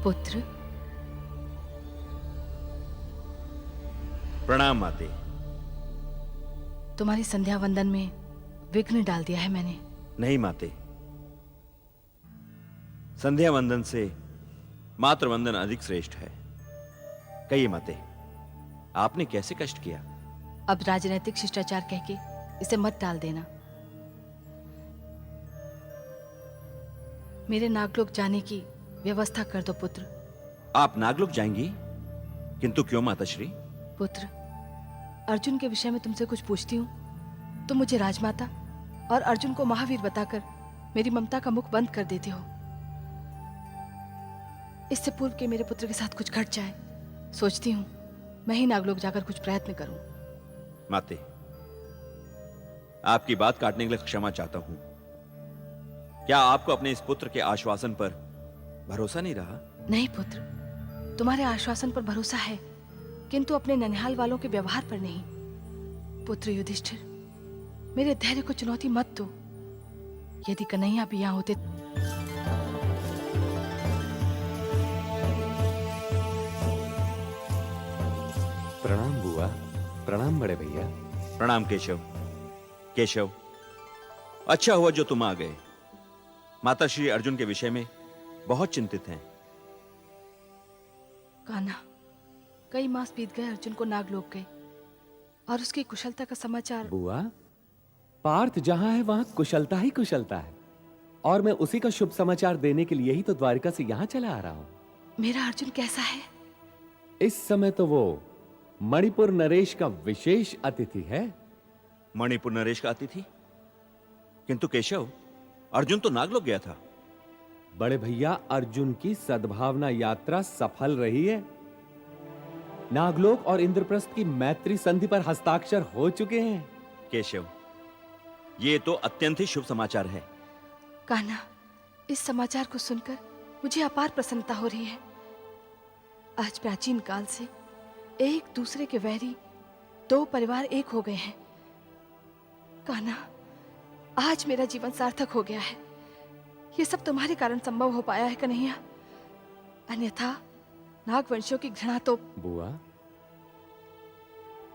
पुत्र, प्रणाम माते। तुम्हारी संध्या वंदन में विघ्न डाल दिया है मैंने। नहीं माते, संध्या वंदन से मातृ वंदन अधिक श्रेष्ठ है। कहिए माते, आपने कैसे कष्ट किया? अब राजनैतिक शिष्टाचार कह के इसे मत टाल देना। मेरे नागलोक जाने की व्यवस्था कर दो पुत्र। आप नागलोक जाएंगी? किंतु क्यों माताश्री? पुत्र, अर्जुन के विषय में तुमसे कुछ पूछती हूँ, तुम मुझे राजमाता और अर्जुन को महावीर बताकर मेरी ममता का मुख बंद कर देते हो। इससे पूर्व के मेरे पुत्र के साथ कुछ घट जाए, सोचती हूँ मैं ही नागलोक जाकर कुछ प्रयत्न करूं। माते, आपकी बात काटने के लिए क्षमा चाहता हूं। क्या आपको अपने इस पुत्र के आश्वासन पर भरोसा नहीं रहा? नहीं पुत्र, तुम्हारे आश्वासन पर भरोसा है, किंतु अपने ननिहाल वालों के व्यवहार पर नहीं। पुत्र युधिष्ठिर, मेरे धैर्य को चुनौती मत दो। यदि कन्हैया भी यहाँ होते। प्रणाम बुआ। प्रणाम बड़े भैया। प्रणाम केशव। केशव, अच्छा हुआ जो तुम आ गए। माता श्री अर्जुन के विषय में बहुत चिंतित हैं। कान्हा, कई मास बीत गए अर्जुन को नागलोक गए और उसकी कुशलता का समाचार। बुआ, पार्थ जहां है वहां कुशलता ही कुशलता है, और मैं उसी का शुभ समाचार देने के लिए ही तो द्वारिका से यहां चला आ रहा हूं। मेरा अर्जुन कैसा है? इस समय तो वो मणिपुर नरेश का विशेष अतिथि है। मणिपुर नरेश का अतिथि? किंतु केशव, अर्जुन तो नागलोक गया था। बड़े भैया, अर्जुन की सद्भावना यात्रा सफल रही है। नागलोक और इंद्रप्रस्थ की मैत्री संधि पर हस्ताक्षर हो चुके हैं। केशव, ये तो अत्यंत ही शुभ समाचार है। कान्हा, इस समाचार को सुनकर मुझे अपार प्रसन्नता हो रही है। आज प्राचीन काल से एक दूसरे के वैरी दो परिवार एक हो गए हैं। कान्हा, आज मेरा जीवन सार्थक हो गया है। ये सब तुम्हारे कारण संभव हो पाया है कन्हैया, अन्यथा नागवंशियों की घृणा तो। बुआ,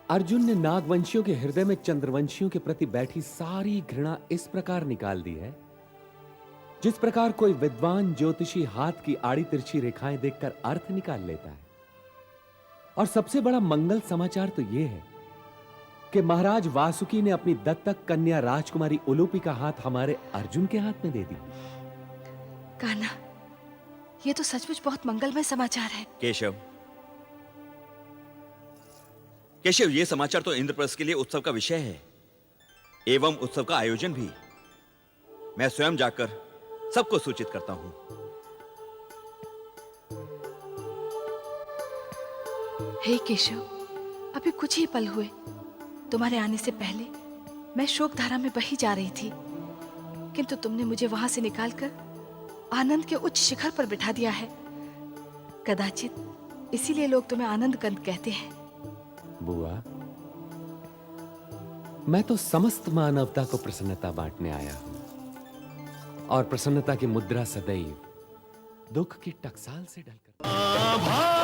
अर्जुन ने नागवंशियों के हृदय में चंद्रवंशियों के प्रति बैठी सारी घृणा इस प्रकार निकाल दी है, जिस प्रकार कोई विद्वान ज्योतिषी हाथ की आड़ी तिरछी रेखाएं देखकर अर्थ निकाल लेता है। और सबसे बड़ा मंगल समाचार तो यह है कि महाराज वासुकी ने अपनी दत्तक कन्या राजकुमारी उलूपी का हाथ हमारे अर्जुन के हाथ में दे दी। कान्हा, ये तो सचमुच बहुत मंगलमय समाचार है। केशव, केशव, ये समाचार तो इंद्रप्रस्थ के लिए उत्सव का विषय है, एवं उत्सव का आयोजन भी। मैं स्वयं जाकर सबको सूचित करता हूं। हे केशव, अभी कुछ ही पल हुए, तुम्हारे आने से पहले मैं शोक धारा में बही जा रही थी, किंतु तुमने मुझे वहां से निकालकर आनंद के उच्च शिखर पर बिठा दिया है। कदाचित इसीलिए लोग तुम्हें आनंद कंद कहते हैं। बुआ, मैं तो समस्त मानवता को प्रसन्नता बांटने आया हूं, और प्रसन्नता की मुद्रा सदैव दुख की टकसाल से ढलकर।